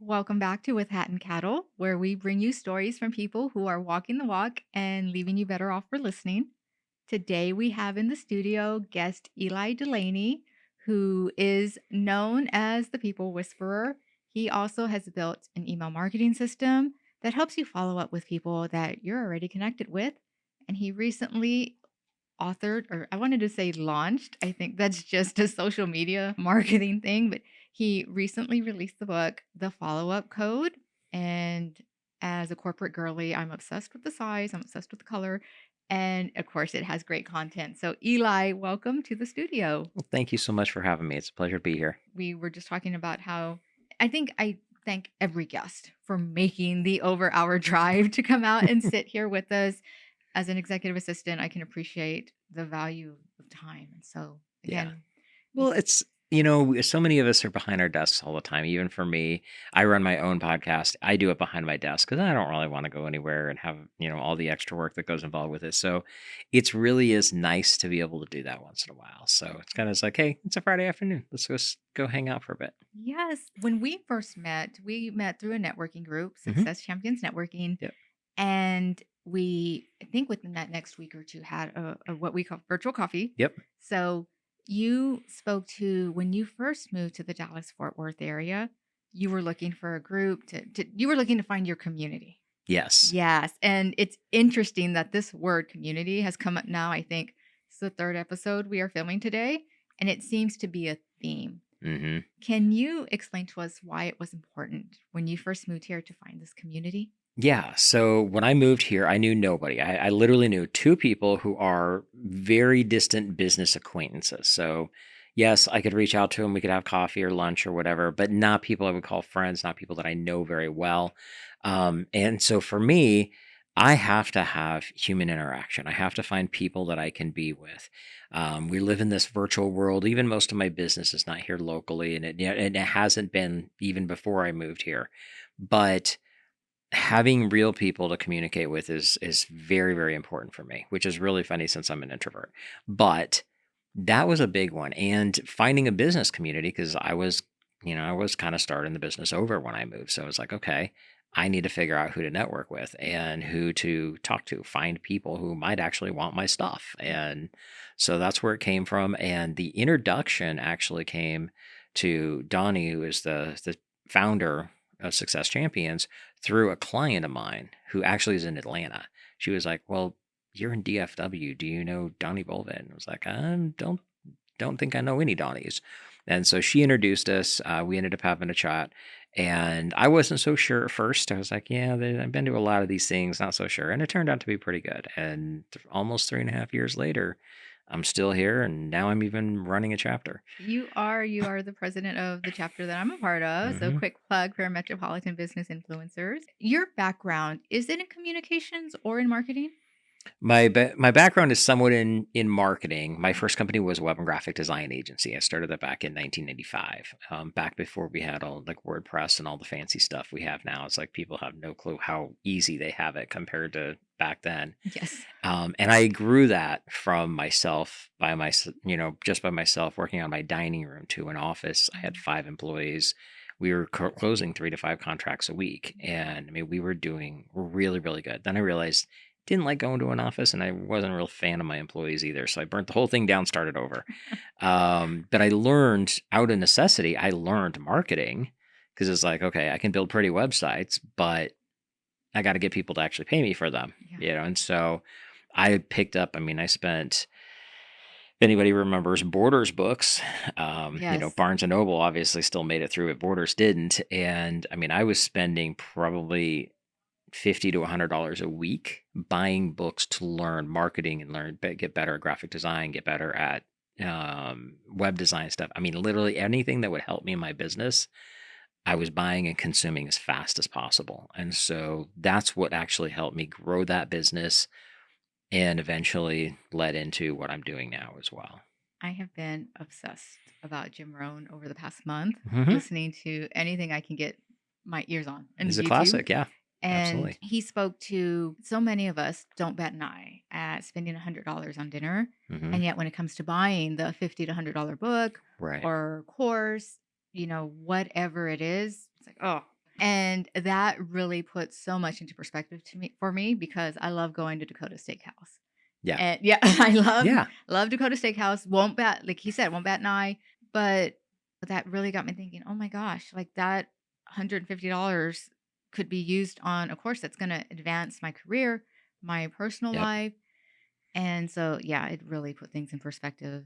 Welcome back to With Hat and Cattle, where we bring you stories from people who are walking the walk and leaving you better off for listening. Today we have in the studio guest Ely Delaney, who is known as the People Whisperer. He also has built an email marketing system that helps you follow up with people that you're already connected with. And he recently authored, or I wanted to say launched. I think that's just a social media marketing thing, but he recently released the book, The Follow Up Code. And as a corporate girly, I'm obsessed with the size, I'm obsessed with the color. And of course, it has great content. So, Eli, welcome to the studio. Well, thank you so much for having me. It's a pleasure to be here. We were just talking about how I thank every guest for making the over hour drive to come out and sit here with us. As an executive assistant, I can appreciate the value of time. And so, Yeah. again, you Well, so many of us are behind our desks all the time. Even for me, I run my own podcast. I do it behind my desk because I don't really want to go anywhere and have, all the extra work that goes involved with it. So it's really is nice to be able to do that once in a while. So it's kind of like, hey, it's a Friday afternoon. Let's go hang out for a bit. yes, when we first met, we met through a networking group, Hmm. Success Champions Networking. Yep. And we, I think within that next week or two, had a what we call virtual coffee. Yep. So you spoke to when you first moved to the Dallas Fort Worth area, you were looking for a group you were looking to find your community. Yes. Yes, and it's interesting that this word community has come up now. I think it's the third episode we are filming today, and it seems to be a theme. Hmm. Can you explain to us why it was important when you first moved here to find this community? Yeah. So when I moved here, I knew nobody. I literally knew two people who are very distant business acquaintances. So, yes, I could reach out to them. We could have coffee or lunch or whatever, but not people I would call friends, not people that I know very well. And so for me, I have to have human interaction. I have to find people that I can be with. We live in this virtual world. Even most of my business is not here locally, and it hasn't been even before I moved here. But having real people to communicate with is very, very important for me, which is really funny since I'm an introvert. But that was a big one. And finding a business community, because I was kind of starting the business over when I moved. So I was like, okay, I need to figure out who to network with and who to talk to, find people who might actually want my stuff. And so that's where it came from. And the introduction actually came to Donnie, who is the founder of Success Champions, through a client of mine who actually is in Atlanta. She was like, "Well, you're in DFW. Do you know Donnie Bolvin?" I was like, "Don't think I know any Donnies." And so she introduced us. We ended up having a chat, and I wasn't so sure at first. I was like, "Yeah, I've been to a lot of these things, not so sure." And it turned out to be pretty good. And almost 3.5 years later, I'm still here, and now I'm even running a chapter. You are the president of the chapter that I'm a part of. So Hmm. quick plug for Metropolitan Business Influencers. Your background, is it in communications or in marketing? My background is somewhat in marketing. My first company was a web and graphic design agency. I started that back in 1995, back before we had all like WordPress and all the fancy stuff we have now. It's like people have no clue how easy they have it compared to back then. Yes. And I grew that from myself just by myself working on my dining room to an office. I had Mhm. 5 employees. We were closing 3 to 5 contracts a week, and I mean we were doing really, really good. Then I realized didn't like going to an office, and I wasn't a real fan of my employees either. So I burnt the whole thing down, started over. But I learned out of necessity. I learned marketing because it's like, okay, I can build pretty websites, but I got to get people to actually pay me for them, Yeah. And so I picked up. I mean, I spent. If anybody remembers Borders books, Yes. Barnes and Noble obviously still made it through, but Borders didn't. And I mean, I was spending probably $50 to $100 a week buying books to learn marketing and get better at graphic design, get better at web design stuff. I mean, literally anything that would help me in my business, I was buying and consuming as fast as possible. And so that's what actually helped me grow that business and eventually led into what I'm doing now as well. I have been obsessed about Jim Rohn over the past month, Hmm. listening to anything I can get my ears on and It's a YouTube. classic. Yeah, And absolutely. he spoke to so many of us don't bat an eye at spending $100 on dinner. Hmm. And yet, when it comes to buying the $50 to $100 book Right. or course, whatever it is, it's like, oh. And that really puts so much into perspective to me for me because I love going to Dakota Steakhouse. Yeah. And yeah, I Yeah. love Dakota Steakhouse. Won't bat like he said, won't bat an eye. But that really got me thinking, oh my gosh, like that $150 could be used on a course that's gonna advance my career, my personal Yep. life. And so yeah, it really put things in perspective.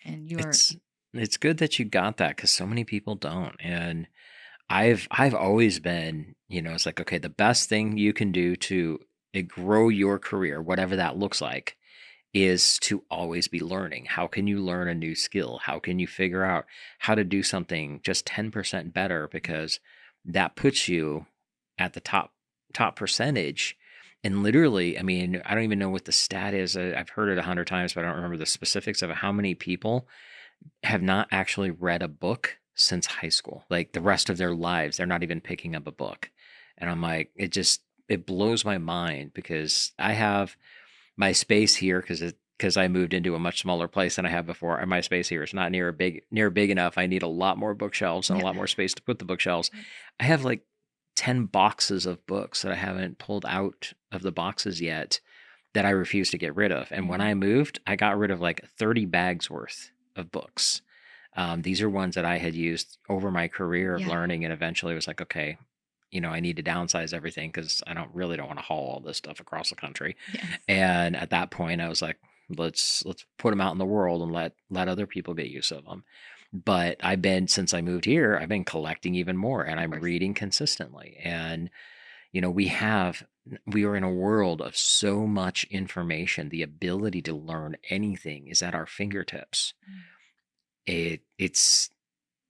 And you're It's it's good that you got that because so many people don't. And I've always been, it's like, okay, the best thing you can do to grow your career, whatever that looks like, is to always be learning. How can you learn a new skill? How can you figure out how to do something just 10% better? Because that puts you at the top percentage. And literally, I mean, I don't even know what the stat is. I've heard it 100 times, but I don't remember the specifics of it. How many people have not actually read a book since high school? Like the rest of their lives, they're not even picking up a book. And I'm like, it blows my mind because I have my space here because I moved into a much smaller place than I have before. And my space here is not near big enough. I need a lot more bookshelves and a yeah. lot more space to put the bookshelves. I have like 10 boxes of books that I haven't pulled out of the boxes yet that I refuse to get rid of. And when Mhm. I moved, I got rid of like 30 bags worth of books. These are ones that I had used over my career of Yeah. learning, and eventually was like, okay, I need to downsize everything because I don't want to haul all this stuff across the country. Yes. And at that point, I was like, let's put them out in the world and let other people get use of them. But since I moved here, I've been collecting even more, and Of I'm course. reading consistently. And we are in a world of so much information. The ability to learn anything is at our fingertips. Mm. It's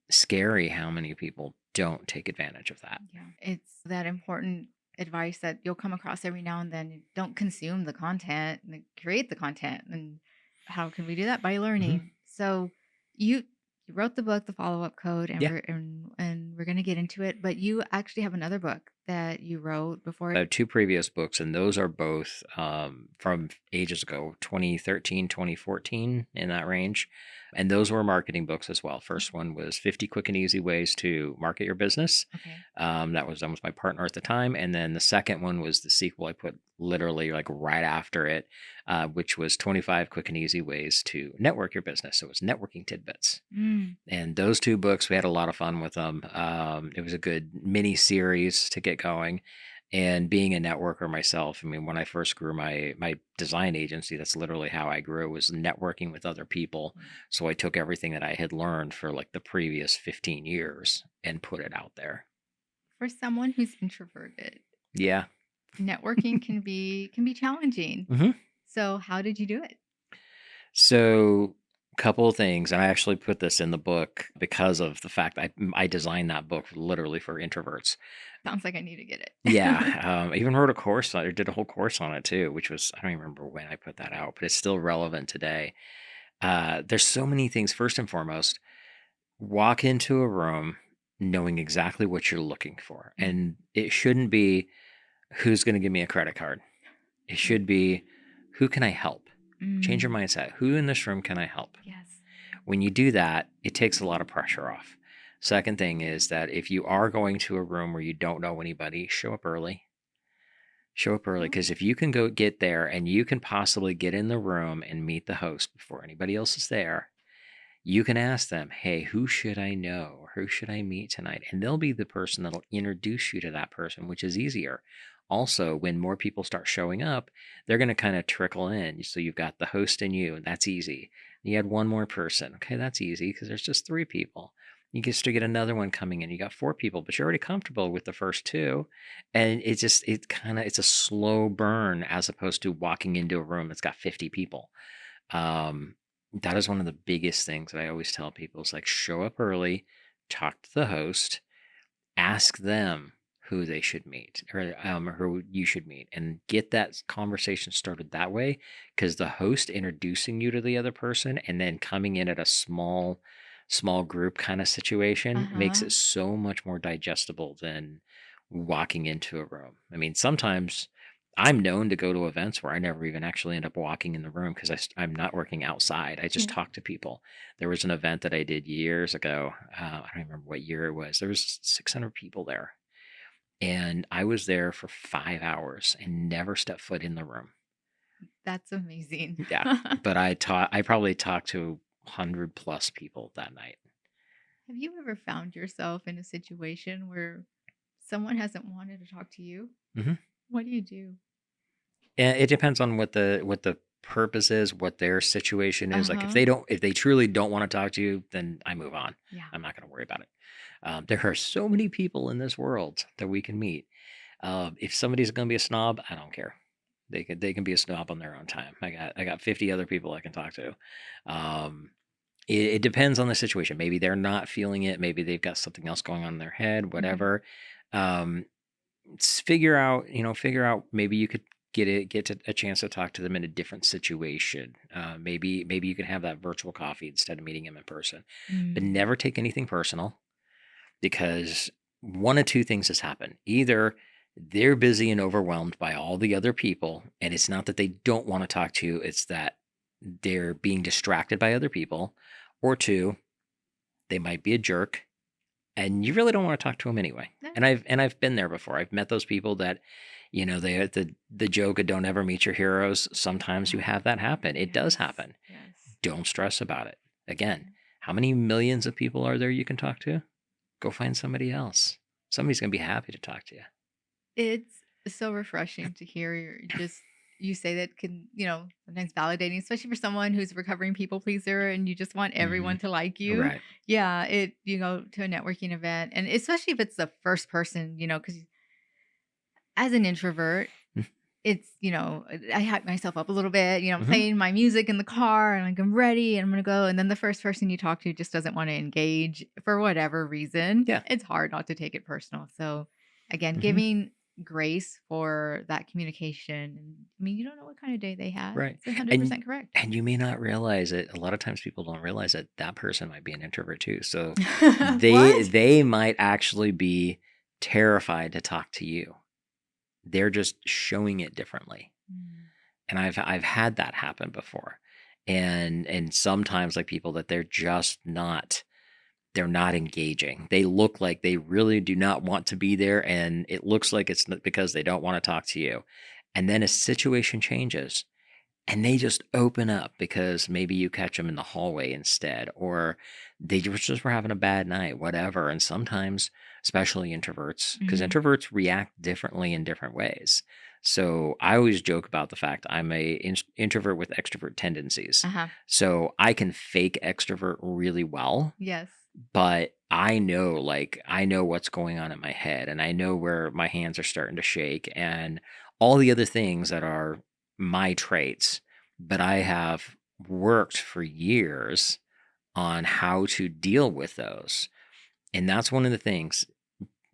scary how many people don't take advantage of that. Yeah. It's that important advice that you'll come across every now and then. Don't consume the content, like, create the content. And how can we do that? By Mhm. learning. So you you wrote the book, The Follow-Up Code, and Yeah. we're gonna get into it. But you actually have another book that you wrote before. I have two previous books, and those are both from ages ago, 2013, 2014, in that range. And those were marketing books as well. First one was 50 Quick and Easy Ways to Market Your Business. Okay. That was done with my partner at the time. And then the second one was the sequel I put literally like right after it, which was 25 Quick and Easy Ways to Network Your Business. So it was networking tidbits. Mm. And those two books, we had a lot of fun with them. It was a good mini series to get going. And being a networker myself, I mean, when I first grew my design agency, that's literally how I grew, was networking with other people. Mm. So I took everything that I had learned for like the previous 15 years and put it out there. For someone who's introverted, Yeah. networking can be challenging. hmm So how did you do it? So, couple of things, and I actually put this in the book because of the fact I designed that book literally for introverts. Sounds like I need to get it. Yeah, I even wrote a course on it, or did a whole course on it too, which was, I don't even remember when I put that out, but it's still relevant today. There's so many things. First and foremost, walk into a room knowing exactly what you're looking for, Mm. and it shouldn't be who's going to give me a credit card. It Mm. should be who can I help. Change your Mm. mindset. Who in this room can I help? Yes. When you do that, it takes a lot of pressure off. Second thing is that if you are going to a room where you don't know anybody, show up early. Show up early, because if you can go get there and you can possibly get in the room and meet the host before anybody else is there, you can ask them, hey, who should I know? Or who should I meet tonight? And they'll be the person that'll introduce you to that person, which is easier. Also, when more people start showing up, they're going to kind of trickle in. So you've got the host and you, and that's easy. You had one more person. Okay, that's easy because there's just three people. You get another one coming in. You got four people, but you're already comfortable with the first two. And it's a slow burn as opposed to walking into a room that's got 50 people. Um, that is one of the biggest things that I always tell people is like, show up early, talk to the host, ask them who they should meet, or who you should meet, and get that conversation started that way. Because the host introducing you to the other person and then coming in at a small group kind of situation makes Uh-huh. it so much more digestible than walking into a room. I mean, sometimes I'm known to go to events where I never even actually end up walking in the room because I'm not working outside. I just Yeah. talk to people. There was an event that I did years ago. I don't remember what year it was. There was 600 people there. And I was there for 5 hours and never stepped foot in the room. That's amazing. Yeah, but I probably talked to 100 plus people that night. Have you ever found yourself in a situation where someone hasn't wanted to talk to you? Mhm. What do you do? And it depends on what the purpose is, what their situation is. Like, Uh-huh. if they truly don't wanna talk to you, then I move on. Yeah. I'm not gonna worry about it. There are so many people in this world that we can meet. If somebody's gonna be a snob, I don't care. They can be a snob on their own time. I got 50 other people I can talk to. Um, it depends on the situation. Maybe they're not feeling it. Maybe they've got something else going on in their head. Mhm. Whatever. Um, figure out. Maybe you could get a chance to talk to them in a different situation. Maybe you can have that virtual coffee instead of meeting them in person. But Mm. never take anything personal, because one of two things has happened. Either they're busy and overwhelmed by all the other people, and it's not that they don't want to talk to you, it's that they're being distracted by other people. Or two, they might be a jerk and you really don't want to talk to them anyway. Yeah. And I've been there before. I've met those people that, they the joke of don't ever meet your heroes. Sometimes you Oh, have that happen. It does yes. happen. Yes. Don't stress about it. Again, Yeah. how many millions of people are there you can talk to? Go find somebody else. Somebody's going to be happy to talk to you. It's so refreshing to hear you say that can, sometimes validating, especially for someone who's a recovering people pleaser and you just want Hmm. everyone to like you. Right. Yeah, you go to a networking event and especially if it's the first person, because as an introvert, it's, I hype myself up a little bit, I'm Hmm. playing my music in the car and like I'm ready and I'm gonna go. And then the first person you talk to just doesn't want to engage for whatever reason. Yeah. It's hard not to take it personal. So again, Hmm. giving grace for that communication. And I mean, you don't know what kind of day they had. Right. It's 100% And correct. and you may not realize it. A lot of times people don't realize that that person might be an introvert too. So they What? they might actually be terrified to talk to you. They're just showing it differently. Mm. And I've had that happen before. And sometimes like people that they're not engaging. They look like they really do not want to be there, and it looks like it's because they don't want to talk to you. And then a situation changes and they just open up because maybe you catch them in the hallway instead, or they just were having a bad night, whatever. And sometimes, especially introverts, because Mhm. introverts react differently in different ways. So I always joke about the fact I'm a introvert with extrovert tendencies. Uh-huh. So I can fake extrovert really well, Yes. but I know what's going on in my head, and I know where my hands are starting to shake and all the other things that are my traits. But I have worked for years on how to deal with those. And that's one of the things.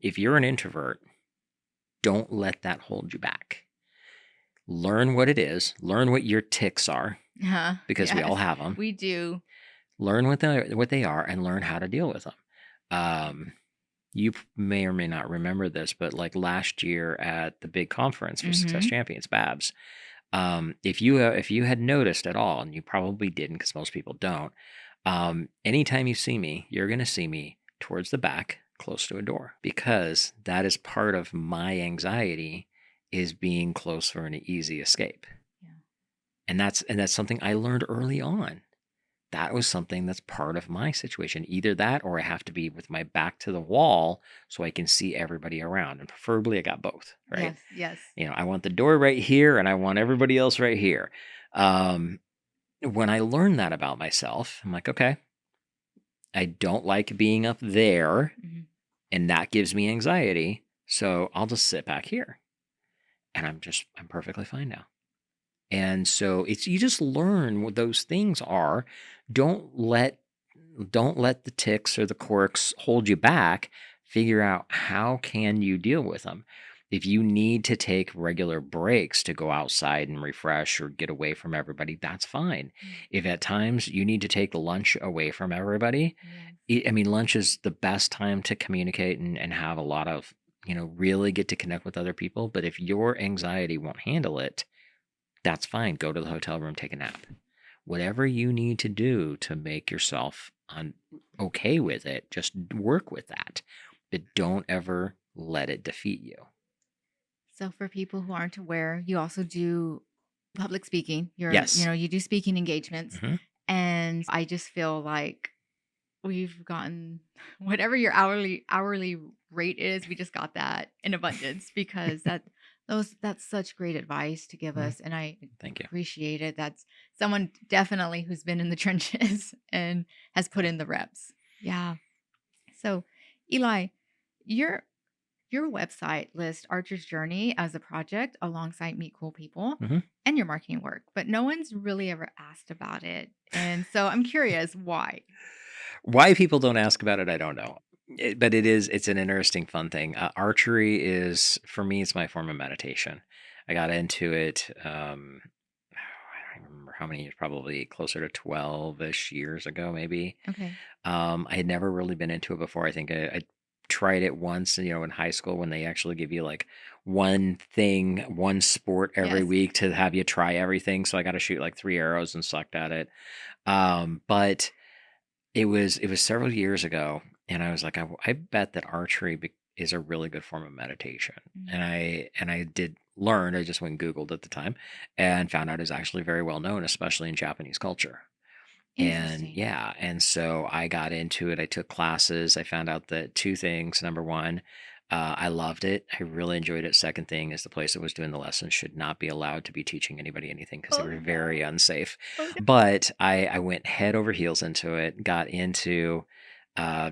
If you're an introvert, don't let that hold you back. Learn what it is, learn what your ticks are, Uh-huh. because we all Yes. have them. We do. Learn what they are and learn how to deal with them. Um, may or may not remember this, but like last year at the big conference for Success Mhm. Champions, Babs, if you had noticed at all, and you probably didn't because most people don't, anytime you see me, you're going to see me towards the back, close to a door, because that is part of my anxiety, is being close for an easy escape. Yeah. And that's something I learned early on. That was something that's part of my situation. Either that or I have to be with my back to the wall so I can see everybody around. And preferably I got both, right? Yes. Yes. I want the door right here and I want everybody else right here. Um, when I learned that about myself, I'm like, okay, I don't like being up there, Mhm. and that gives me anxiety. So I'll just sit back here, and I'm perfectly fine now. And so it's you just learn what those things are. Don't let don't let the ticks or the quirks hold you back. Figure out how can you deal with them. If you need to take regular breaks to go outside and refresh or get away from everybody, that's fine. Mm. If at times you need to take lunch away from everybody, Yes. I mean, lunch is the best time to communicate and have a lot of, really get to connect with other people. But if your anxiety won't handle it, that's fine. Go to the hotel room, take a nap. Whatever you need to do to make yourself okay with it, just work with that. But don't ever let it defeat you. So for people who aren't aware, you also do public speaking. Yes. You do speaking engagements. Hmm. And I just feel like we've gotten whatever your hourly rate is, we just got that in abundance because that's such great advice to give Mm, us, and I thank you. appreciate it. That's someone definitely who's been in the trenches and has put in the reps. Yeah. So, Eli, your your website lists Archer's journey as a project alongside Meet Cool People Hmm. and your marketing work, but no one's really ever asked about it. And so I'm curious why. Why people don't ask about it, I don't know. But it's an interesting, fun thing. Archery is, for me, it's my form of meditation. I got into it, I don't remember how many years, probably closer to 12-ish years ago, maybe. Okay. I had never really been into it before. I think I tried it once, in high school when they actually give you like one thing, one sport every Yes. week to have you try everything. So I got to shoot like 3 arrows and sucked at it. But it was several years ago, and I was like, I bet that archery is a really good form of meditation. Mm. And I did learn. I just went and Googled at the time, and found out it's actually very well known, especially in Japanese culture. And Interesting. yeah, and so I got into it. I took classes. I found out that two things. Number one, I loved it. I really enjoyed it. Second thing is the place that was doing the lessons should not be allowed to be teaching anybody anything because they Oh were very no. unsafe. Oh no. But I went head over heels into it, got into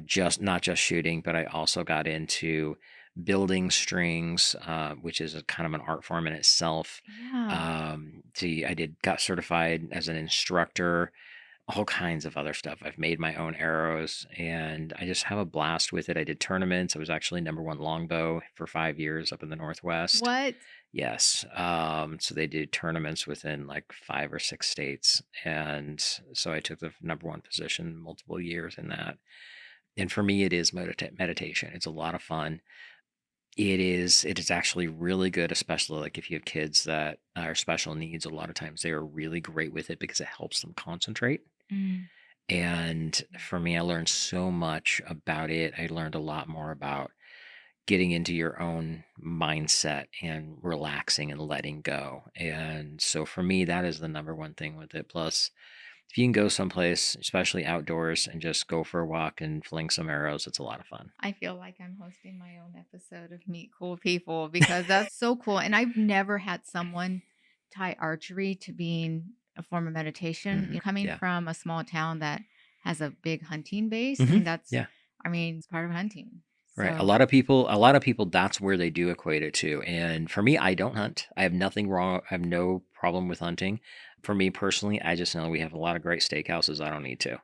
just not just shooting, but I also got into building strings, which is a kind of an art form in itself. Yeah. I got certified as an instructor, all kinds of other stuff. I've made my own arrows and I just have a blast with it. I did tournaments. I was actually number one longbow for 5 years up in the Northwest. What? Yes. So they did tournaments within like 5 or 6 states. And so I took the number one position multiple years in that. And for me, it is meditation. It's a lot of fun. It is actually really good, especially like if you have kids that are special needs. A lot of times they are really great with it because it helps them concentrate. Mm. And for me, I learned so much about it. I learned a lot more about getting into your own mindset and relaxing and letting go. And so for me, that is the number one thing with it. Plus, if you can go someplace, especially outdoors, and just go for a walk and fling some arrows, it's a lot of fun. I feel like I'm hosting my own episode of Meet Cool People because that's so cool. And I've never had someone tie archery to being a form of meditation. Hmm. Coming Yeah. from a small town that has a big hunting base, Hmm. and Yeah. I mean, it's part of hunting. Right. So, A lot of people, that's where they do equate it to. And for me, I don't hunt. I have nothing wrong. I have no problem with hunting. For me personally, I just know we have a lot of great steakhouses. I don't need to.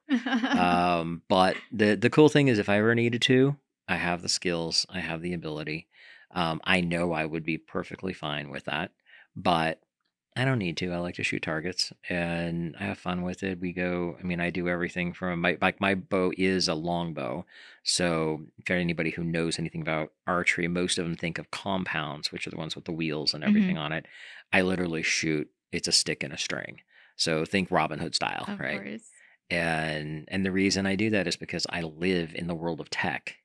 But the cool thing is, if I ever needed to, I have the skills. I have the ability. I know I would be perfectly fine with that. But I don't need to. I like to shoot targets and I have fun with it. I mean, I do everything from my bow is a longbow. So for anybody who knows anything about archery, most of them think of compounds, which are the ones with the wheels and everything mhm, on it. I literally shoot, it's a stick and a string. So think Robin Hood style, of right? course. And the reason I do that is because I live in the world of tech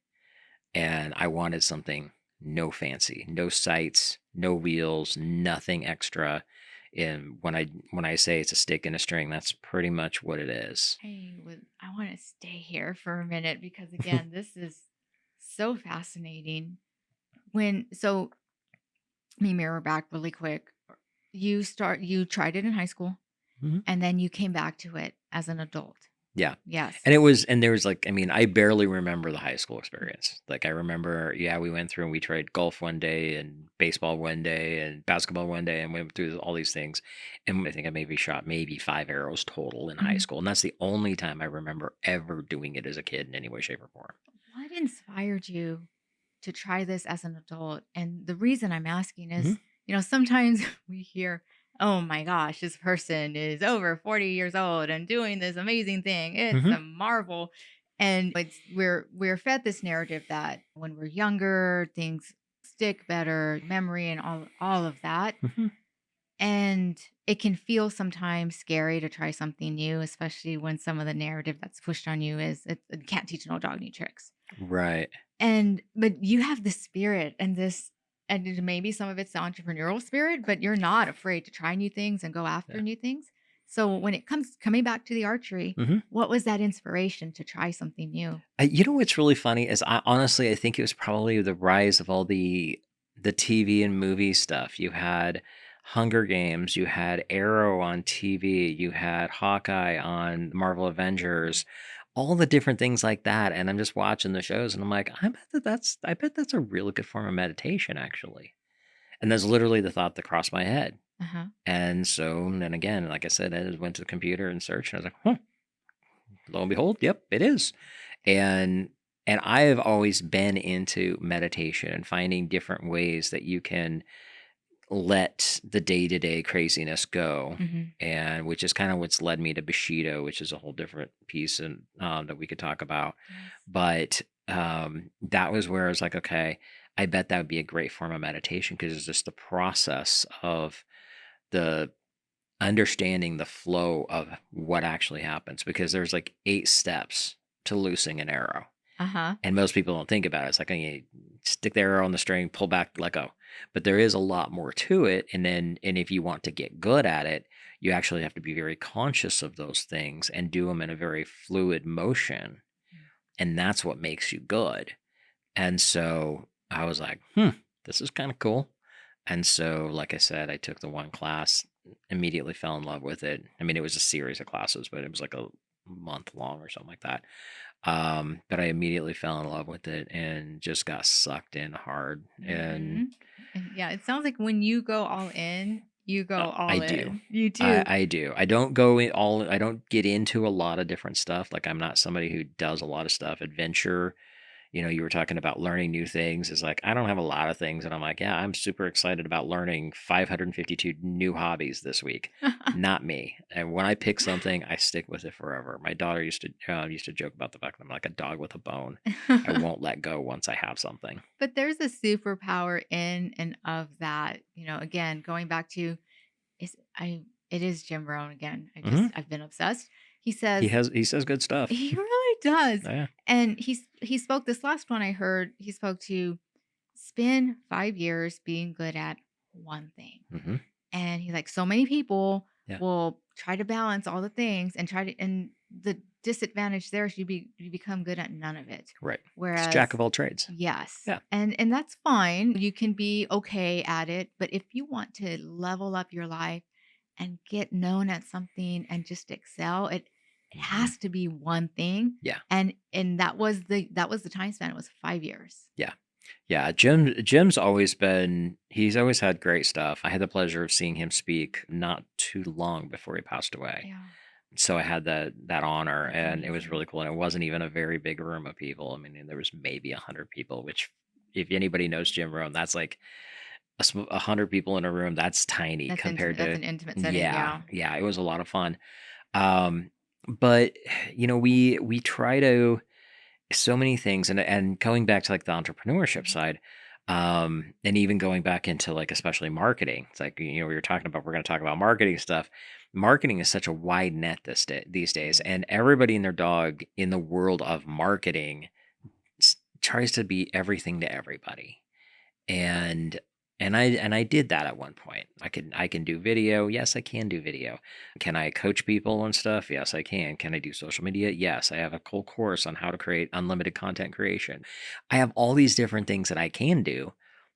and I wanted something no fancy, no sights, no wheels, nothing extra. And when I say it's a stick and a string, that's pretty much what it is. I want to stay here for a minute because again, this is so fascinating. So let me mirror back really quick. You tried it in high school Mhm. and then you came back to it as an adult. Yeah. Yes. And there was like, I mean, I barely remember the high school experience. Like I remember, yeah, we went through and we tried golf one day and baseball one day and basketball one day and went through all these things. And I think I maybe shot maybe 5 arrows total in high Mhm. school. And that's the only time I remember ever doing it as a kid in any way, shape, or form. What inspired you to try this as an adult? And the reason I'm asking Hmm. is, sometimes we hear, oh my gosh, this person is over 40 years old and doing this amazing thing. It's Hmm. a marvel. And we're fed this narrative that when we're younger, things stick better, memory and all of that. Hmm. And it can feel sometimes scary to try something new, especially when some of the narrative that's pushed on you is you can't teach an old dog new tricks. Right. but you have the spirit and maybe some of it's the entrepreneurial spirit, but you're not afraid to try new things and go after Yeah. new things. So when it comes coming back to the archery, Mhm. what was that inspiration to try something new? You know what's really funny is I think it was probably the rise of all the TV and movie stuff. You had Hunger Games, you had Arrow on TV, you had Hawkeye on Marvel Avengers, all the different things like that. And I'm just watching the shows, and I'm like, I bet that's a really good form of meditation, actually. And that's literally the thought that crossed my head. Uh-huh. And so then again, like I said, I just went to the computer and searched, and I was like, huh, lo and behold, yep, it is. And I have always been into meditation and finding different ways that you can let the day-to-day craziness go, Mhm. and which is kind of what's led me to Bushido, which is a whole different piece and that we could talk about. Yes. But that was where I was like, okay, I bet that would be a great form of meditation, because it's just the process of the understanding the flow of what actually happens, because there's like 8 steps to loosing an arrow. Uh-huh. And most people don't think about it. It's like, you stick the arrow on the string, pull back, let go. But there is a lot more to it. And if you want to get good at it, you actually have to be very conscious of those things and do them in a very fluid motion. And that's what makes you good. And so I was like, this is kind of cool. And so, like I said, I took the one class, immediately fell in love with it. I mean, it was a series of classes, but it was like a month long or something like that. But I immediately fell in love with it and just got sucked in hard. And Mhm. And yeah, it sounds like when you go all in, you go I all do. in. You too. I do. I don't go in all, I don't get into a lot of different stuff. Like, I'm not somebody who does a lot of stuff. Adventure, you were talking about learning new things. Is like, I don't have a lot of things. And I'm like, yeah, I'm super excited about learning 552 new hobbies this week. Not me. And when I pick something, I stick with it forever. My daughter used to joke about the fact that I'm like a dog with a bone. I won't let go once I have something. But there's a superpower in and of that, again, going back to is I it is Jim Rohn again. Hmm. I've been obsessed. He says He says good stuff. he really does. Yeah. And he spoke this last one I heard, he spoke to spend 5 years being good at one thing. Hmm. And he's like, so many people Yeah. will try to balance all the things and and the disadvantage there is you become good at none of it. Right. It's Whereas, jack of all trades. yes, Yeah. and that's fine. You can be okay at it, but if you want to level up your life and get known at something and just excel, it Hmm. has to be one thing. Yeah. And that was the time span. It was 5 years. Yeah. Yeah, he's always had great stuff. I had the pleasure of seeing him speak not too long before he passed away. Yeah, So I had that honor, that's and it was amazing. really cool. And it wasn't even a very big room of people. I mean, there was maybe 100 people, which, if anybody knows Jim Rohn, that's like 100 people in a room. That's tiny That's intimate. compared That's to, an intimate setting. yeah, Yeah. yeah, it was a lot of fun. Um, but we try to, so many things, and going back to like the entrepreneurship Mhm. side, and even going back into like especially marketing. It's like, we were talking about, we're going to talk about marketing stuff. Marketing is such a wide net these It days, is. and everybody and their dog in the world of marketing tries to be everything to everybody. And I did that at one point. I can do video. Yes, I can do video. Can I coach people and stuff? Yes, I can. Can I do social media? Yes, I have a whole course on how to create unlimited content creation. I have all these different things that I can do,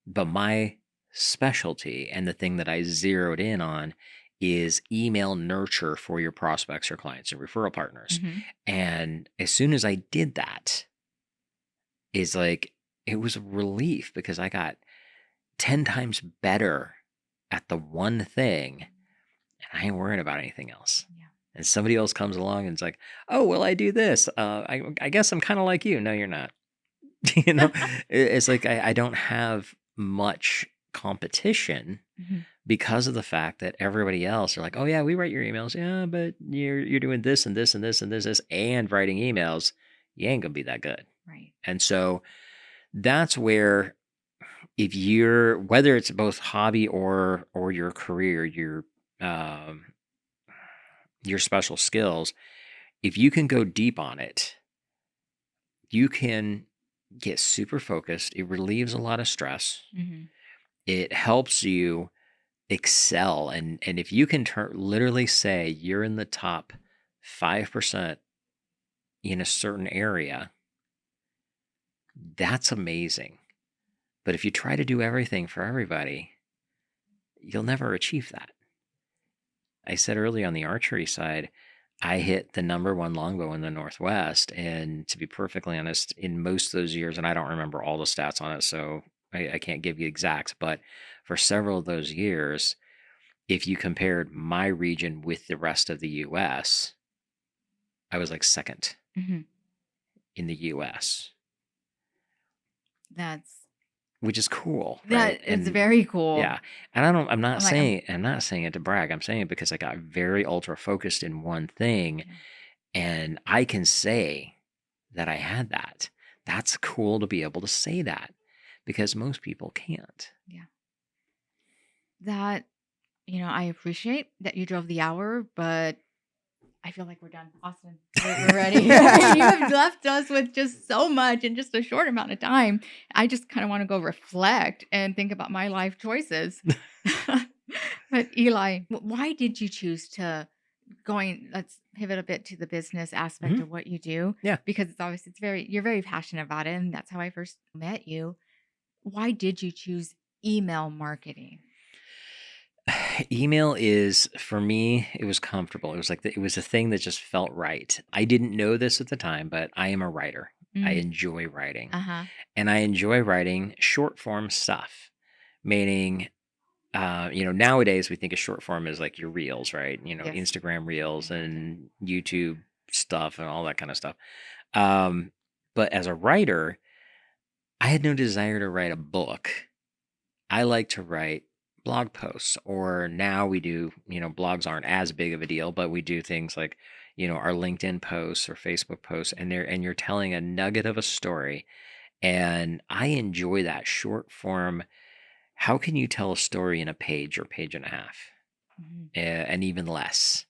but my specialty, and the thing that I zeroed in on, is email nurture for your prospects or clients or referral partners. Mhm. And as soon as I did that, is like, it was a relief, because I got 10 times better at the one thing, and I ain't worrying about anything else. Yeah. And somebody else comes along and it's like, oh, well, I do this. I guess I'm kind of like you. No, you're not. you know, it's like, I don't have much competition, Mhm. because of the fact that everybody else are like, oh yeah, we write your emails. Yeah, but you're doing this and this and this and this and writing emails. You ain't gonna be that good. Right. And so that's where, if you're, whether it's both hobby or your career, um your special skills, if you can go deep on it, you can get super focused. It relieves a lot of stress. Mhm. It helps you excel. And if you can literally say you're in the top 5% in a certain area, that's amazing. But if you try to do everything for everybody, you'll never achieve that. I said earlier on the archery side, I hit the number one longbow in the Northwest. And to be perfectly honest, in most of those years, and I don't remember all the stats on it, so I can't give you exacts, but for several of those years, if you compared my region with the rest of the US, I was like second Mhm. in the US, That's which is cool, right? that is And very cool. yeah, and I'm like, I'm not saying it to brag. I'm saying it because I got very ultra focused in one thing, yeah, and I can say that I had that. That's cool to be able to say that because most people can't. yeah. That, I appreciate that you drove the hour, but I feel like we're done. Austin, we're ready. You have left us with just so much in just a short amount of time. I just kind of want to go reflect and think about my life choices. But Eli, why did you choose to let's pivot a bit to the business aspect Mhm. of what you do, Yeah. because you're very passionate about it, and that's how I first met you. Why did you choose email marketing? Email is, for me, it was comfortable. It was like it was a thing that just felt right. I didn't know this at the time, but I am a writer. I Mm, enjoy writing, uh-huh. and I enjoy writing short form stuff, meaning, nowadays we think of short form as like your reels, right? Yes. Instagram reels Exactly. and YouTube stuff and all that kind of stuff. Um, but as a writer, I had no desire to write a book. I like to write blog posts, or now we do, blogs aren't as big of a deal, but we do things like, our LinkedIn posts or Facebook posts, and you're telling a nugget of a story. And I enjoy that short form. How can you tell a story in a page or page and a half, Mhm. and even less?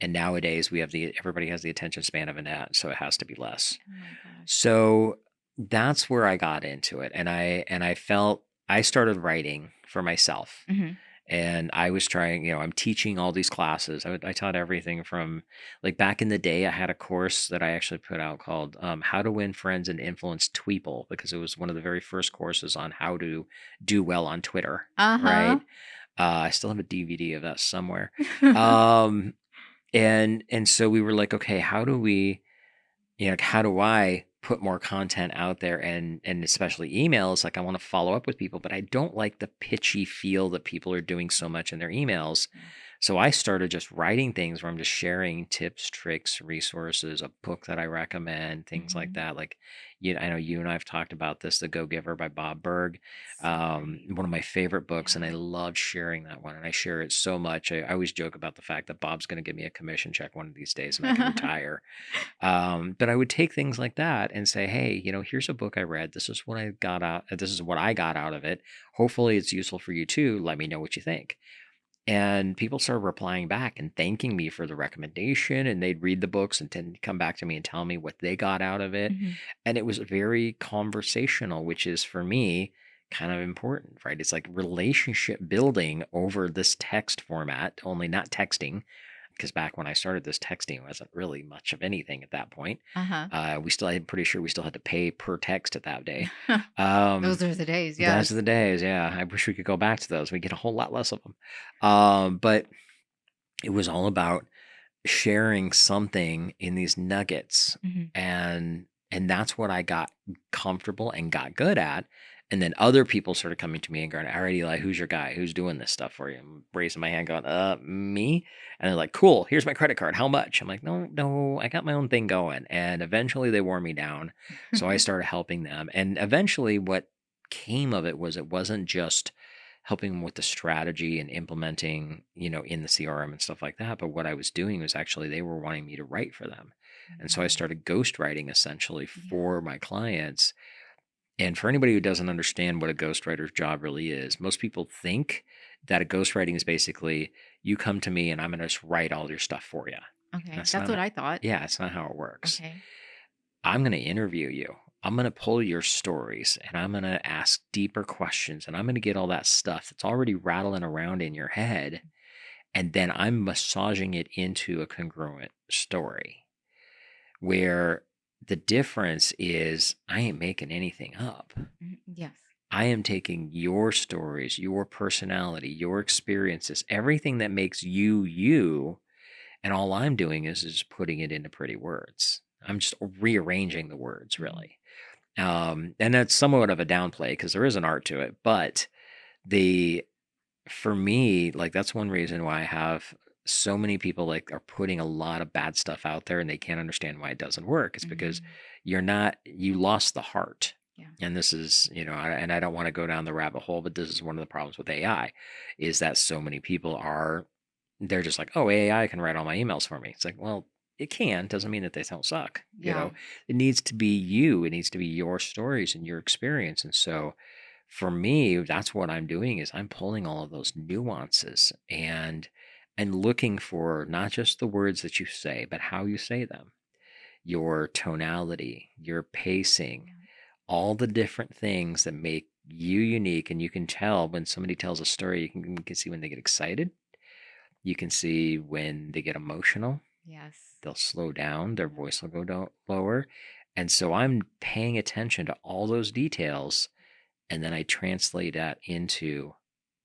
And nowadays everybody has the attention span of a gnat, so it has to be less. Oh my gosh. So that's where I got into it. And I felt I started writing for myself. Mhm. And I was trying, I'm teaching all these classes. I taught everything from, like, back in the day, I had a course that I actually put out called How to Win Friends and Influence Tweeple, because it was one of the very first courses on how to do well on Twitter, Uh-huh. right? I still have a DVD of that somewhere. Um, and so we were like, okay, how do I put more content out there, and especially emails? Like, I want to follow up with people, but I don't like the pitchy feel that people are doing so much in their emails. Yeah. So I started just writing things where I'm just sharing tips, tricks, resources, a book that I recommend, things like Mhm. that. Like, I know you and I have talked about this, The Go Giver by Bob Burg, So great. one of my favorite books, and I Yeah. love sharing that one. And I share it so much. I always joke about the fact that Bob's going to give me a commission check one of these days, and I can retire. But I would take things like that and say, hey, here's a book I read. This is what I got out. This is what I got out of it. Hopefully it's useful for you too. Let me know what you think. And people started replying back and thanking me for the recommendation. And they'd read the books and then come back to me and tell me what they got out of it. Mhm. And it was very conversational, which is, for me, kind of important, right? It's like relationship building over this text format, only not texting, because back when I started this, texting wasn't really much of anything at that point. Uh-huh. I'm pretty sure we still had to pay per text at that day. Those Um, are the days, those are yes. the days. Yeah, I wish we could go back to those. We get a whole lot less of them. But it was all about sharing something in these nuggets, Mhm. and that's what I got comfortable and got good at. And then other people started coming to me and going, all right, Eli, who's your guy? Who's doing this stuff for you? I'm raising my hand going, me. And they're like, cool, here's my credit card. How much? I'm like, no, I got my own thing going. And eventually they wore me down. So I started helping them. And eventually what came of it wasn't just helping them with the strategy and implementing, in the CRM and stuff like that. But what I was doing was actually they were wanting me to write for them. And so I Mhm. started ghostwriting essentially Yeah. for my clients. And for anybody who doesn't understand what a ghostwriter's job really is, most people think that a ghostwriting is basically you come to me and I'm going to just write all your stuff for you. Okay. That's That's not, what I thought. yeah, it's not how it works. Okay. I'm going to interview you. I'm going to pull your stories and I'm going to ask deeper questions and I'm going to get all that stuff that's already rattling around in your head. And then I'm massaging it into a congruent story where the difference is I ain't making anything up. Yes. I am taking your stories, your personality, your experiences, everything that makes you you, and all I'm doing is putting it into pretty words. I'm just rearranging the words, Mhm. really. And that's somewhat of a downplay because there is an art to it, but the for me, like that's one reason why I have so many people like are putting a lot of bad stuff out there and they can't understand why it doesn't work. It's because Mhm. you lost the heart. Yeah. And this is, and I don't want to go down the rabbit hole, but this is one of the problems with AI is that so many people they're just like, oh, AI can write all my emails for me. It's like, well, it can, doesn't mean that they don't suck. Yeah. It needs to be you, it needs to be your stories and your experience. And so, for me, that's what I'm doing is I'm pulling all of those nuances and looking for not just the words that you say, but how you say them, your tonality, your pacing, Yeah. all the different things that make you unique. And you can tell when somebody tells a story, you can see when they get excited. You can see when they get emotional. Yes. They'll slow down, their Yeah. voice will go down lower. And so I'm paying attention to all those details and then I translate that into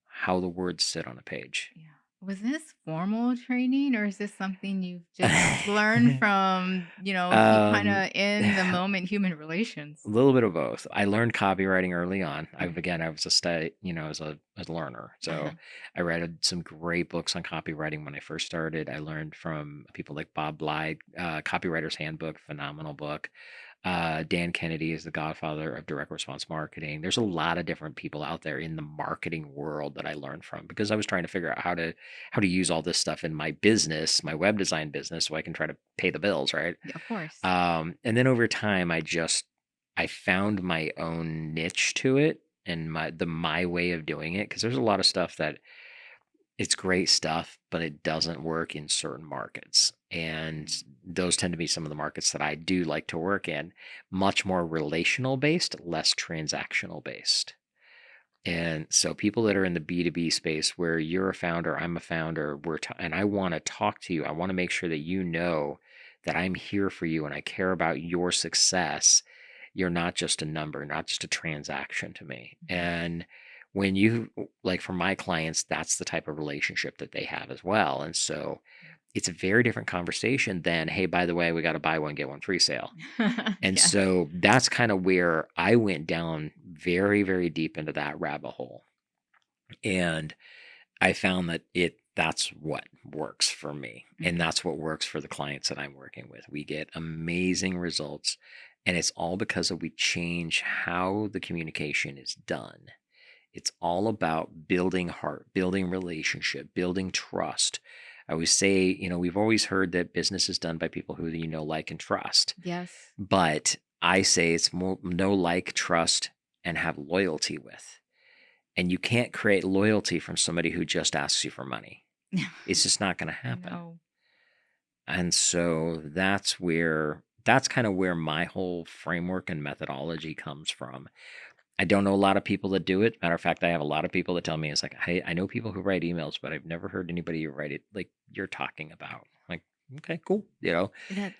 how the words sit on a page. Yeah. Was this formal training or is this something you've just learned from, kind um, of in the a moment human relations? little bit of both. I learned copywriting early on. Okay. I was a study, as a learner. So Uh-huh. I read some great books on copywriting when I first started. I learned from people like Bob Bly, Copywriter's Handbook, phenomenal book. Dan Kennedy is the godfather of direct response marketing. There's a lot of different people out there in the marketing world that I learned from because I was trying to figure out how to use all this stuff in my business, my web design business, so I can try to pay the bills, right? Yeah, of course. And then over time, I found my own niche to it and my way of doing it because there's a lot of stuff that it's great stuff, but it doesn't work in certain markets. And those tend to be some of the markets that I do like to work in, much more relational based, less transactional based. And so people that are in the B2B space where you're a founder, I'm a founder, and I want to talk to you. I want to make sure that you know that I'm here for you and I care about your success. You're not just a number, not just a transaction to me. Mhm. And when you like for my clients, that's the type of relationship that they have as well. And so it's a very different conversation than, hey, by the way, we got to buy one, get one free sale. And Yes. so that's kind of where I went down very, very deep into that rabbit hole. And I found that that's what works for me. And Mhm. that's what works for the clients that I'm working with. We get amazing results. And it's all because we change how the communication is done. It's all about building heart, building relationship, building trust. I always say, we've always heard that business is done by people who you know, like, and trust. Yes. But I say it's more know, like, trust, and have loyalty with. And you can't create loyalty from somebody who just asks you for money. It's just not going to happen. No. And so that's kind of where my whole framework and methodology comes from. I don't know a lot of people that do it. Matter of fact, I have a lot of people that tell me it's like, hey, I know people who write emails, but I've never heard anybody who write it like you're talking about. Like, okay, cool. It's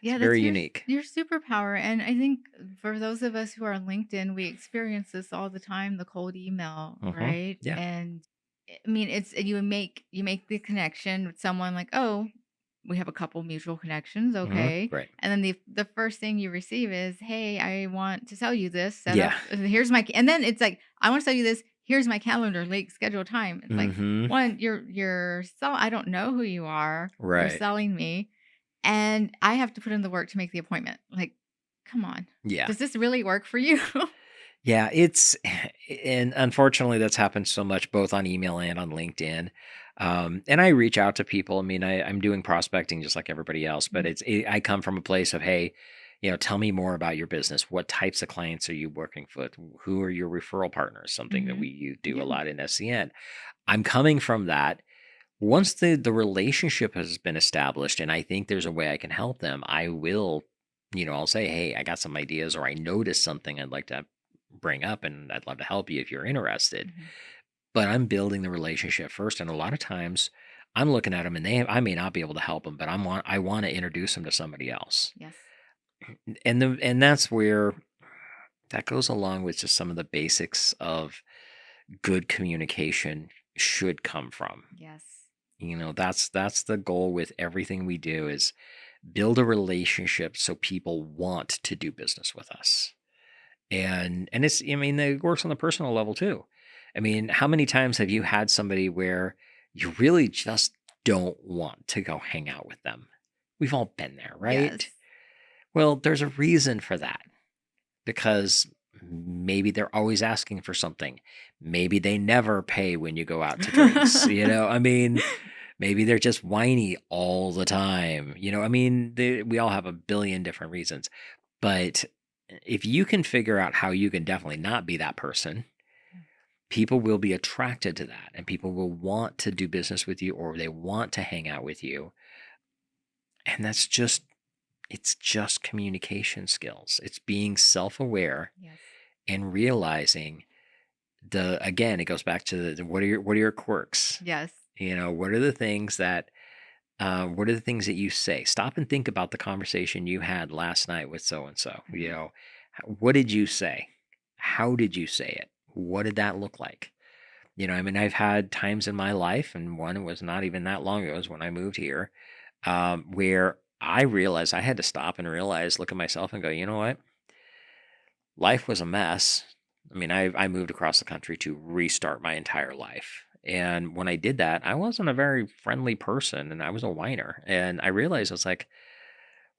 Yeah, very that's unique. your superpower. And I think for those of us who are on LinkedIn, we experience this all the time, the cold email, Hmm. right? Yeah. And I mean, it's you make the connection with someone like, oh, we have a couple mutual connections, Hmm. okay. Right. And then the first thing you receive is, hey, I want to sell you this. Set Yeah. up. Here's my. And then it's like, I want to sell you this. Here's my calendar link, schedule time. It's like, Hmm. one, you're sell. I don't know who you are. You're Right. selling me and I have to put in the work to make the appointment. Like, come on. Yeah. Does this really work for you? Yeah, and unfortunately, that's happened so much both on email and on LinkedIn. And I reach out to people. I mean, I'm doing prospecting just like everybody else, but Mhm. I come from a place of, hey, tell me more about your business. What types of clients are you working with? Who are your referral partners? Something that Mhm. we do a Yeah. lot in SCN. I'm coming from that. Once the relationship has been established, and I think there's a way I can help them, I will I'll say, hey, I got some ideas, or I noticed something I'd like to bring up, and I'd love to help you if you're interested. Mhm. But I'm building the relationship first, and a lot of times I'm looking at them, and I may not be able to help them, but I want to introduce them to somebody else. Yes. And that's where that goes along with just some of the basics of good communication should come from. Yes. That's the goal with everything we do, is build a relationship so people want to do business with us. And it's, I mean, it works on the personal level too. I mean, how many times have you had somebody where you really just don't want to go hang out with them? We've all been there, right? Yes. Well, there's a reason for that, because maybe they're always asking for something. Maybe they never pay when you go out to drinks. I mean, maybe they're just whiny all the time. I mean, we all have a billion different reasons. But if you can figure out how you can definitely not be that person, people will be attracted to that, and people will want to do business with you, or they want to hang out with you. And it's just communication skills. It's being self-aware Yes. and realizing again, it goes back to what are your quirks? Yes. What are the things that you say? Stop and think about the conversation you had last night with so and so. Mhm. What did you say? How did you say it? What did that look like? I mean, I've had times in my life, and one was not even that long ago, it was when I moved here, where I realized I had to stop and realize, look at myself and go, you know what? Life was a mess. I mean, I moved across the country to restart my entire life. And when I did that, I wasn't a very friendly person, and I was a whiner. And I realized, I was like,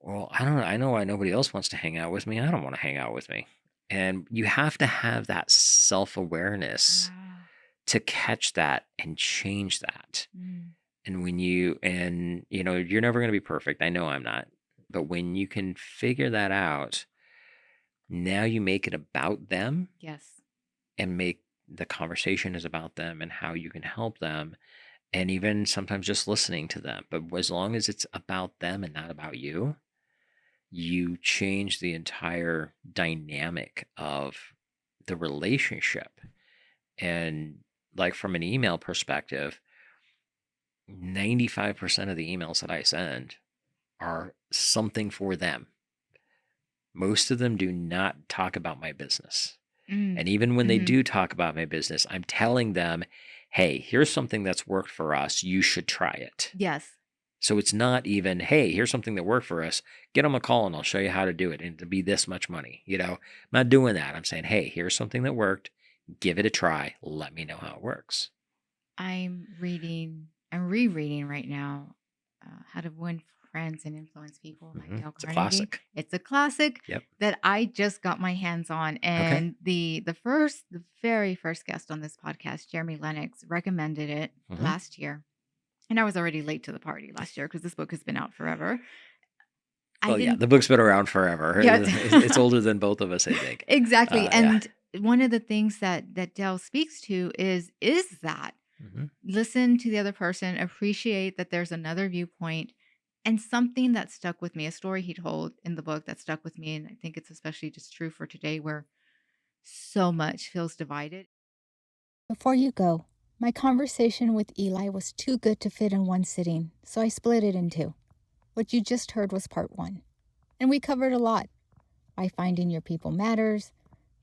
well, I don't know. I know why nobody else wants to hang out with me. I don't want to hang out with me. And you have to have that self awareness Yeah. to catch that and change that. Mm. And you're never going to be perfect. I know I'm not. But when you can figure that out, now you make it about them, Yes. and make the conversation is about them and how you can help them, and even sometimes just listening to them. But as long as it's about them and not about you, you change the entire dynamic of the relationship. And like from an email perspective, 95% of the emails that I send are something for them. Most of them do not talk about my business. Mm. And even when they Mhm. do talk about my business, I'm telling them, hey, here's something that's worked for us. You should try it. Yes. So it's not even, hey, here's something that worked for us. Get them a call and I'll show you how to do it, and to be this much money. I'm not doing that. I'm saying, hey, here's something that worked. Give it a try. Let me know how it works. I'm rereading right now, How to Win Friends and Influence People by Dale It's a Carnegie. classic. It's a classic Yep. that I just got my hands on. Okay. And the very first guest on this podcast, Jeremy Lennox, recommended it hmm last year. And I was already late to the party last year because this book has been out forever. I Well, yeah, didn't, the book's been around forever. yeah, It's older than both of us, I think. exactly. Yeah. And one of the things that Dale speaks to is that hmm listen to the other person, appreciate that there's another viewpoint, and something that stuck with me, a story he told in the book that stuck with me. And I think it's especially just true for today where so much feels divided. Before you go, my conversation with Ely was too good to fit in one sitting, so I split it in two. What you just heard was part one. And we covered a lot. Why finding your people matters,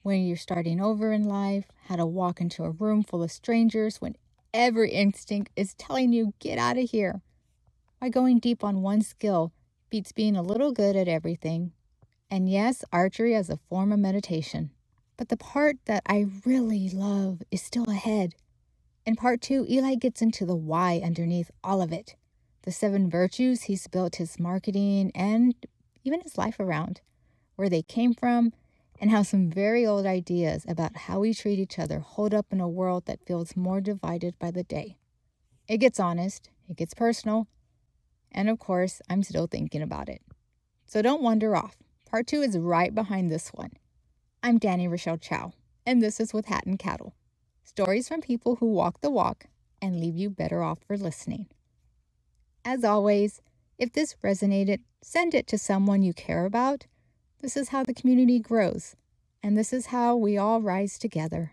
when you're starting over in life, how to walk into a room full of strangers when every instinct is telling you, get out of here. Why going deep on one skill beats being a little good at everything. And yes, archery as a form of meditation. But the part that I really love is still ahead. In part two, Ely gets into the why underneath all of it. The 7 virtues he's built his marketing and even his life around, where they came from, and how some very old ideas about how we treat each other hold up in a world that feels more divided by the day. It gets honest, it gets personal, and of course, I'm still thinking about it. So don't wander off. Part 2 is right behind this one. I'm Dani Rochelle Chow, and this is With Hat and Cattle. Stories from people who walk the walk and leave you better off for listening. As always, if this resonated, send it to someone you care about This is how the community grows, and this is how we all rise together.